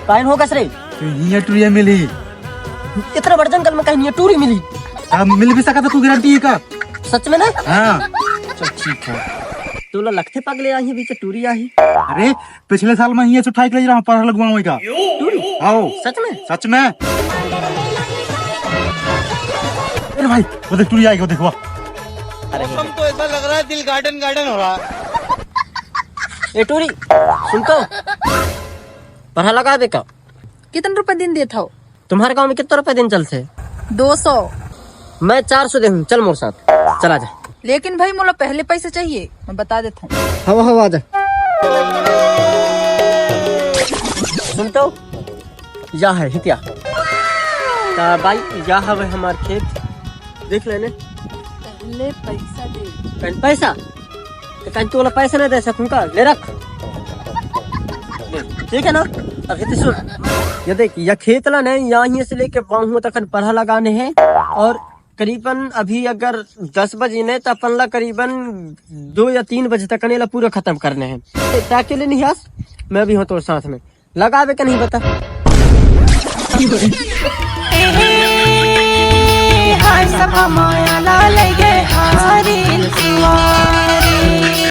Kine हो कसरे तो ये टूरिया मिली। इतना बड़ जंगल में कहीं नहीं टूरी मिली। अब मिल भी सका था, तू गारंटी का? सच में ना? हाँ। चल ठीक है। तू ला लगते पगले आई बीच टूरी आई। अरे पिछले साल मैं ये उठा के ले रहा हूँ पर लगवाऊँ का। टूरी? आओ। सच में? सच में। अरे भाई वो देख टूरी आई, वो देखो। अरे तो ऐसा लग रहा है दिल गार्डन गार्डन हो रहा है। ए टूरी सुन तो, पढ़ा लगा दे का। कितने रुपए दिन देता हो? तुम्हारे गांव में कितने रुपए दिन चलते? 200। मैं 400 दे हूँ। चल मोर साथ चला जा। लेकिन भाई मोला पहले पैसे चाहिए, मैं बता देता हूँ। हवा हवा जा। सुन तो, या है हितिया भाई, या है हमार खेत देख लेने। पहले पैसा दे। पैसा तो कहीं तू वाला पैसा नहीं दे सकूंगा, ले रख। ठीक है ना? अब हित सुन, ये देख या खेत ला नहीं, यहाँ से लेके पाऊँ तक पढ़ा लगाने हैं। और करीबन अभी अगर 10 बजे ने तो अपन ला करीबन 2 या 3 बजे तक ला पूरा खत्म करने हैं। ताकि ले नहीं आस, मैं भी हूँ तो साथ में लगावे का नहीं बता। हाय सब माया ला लगे हारी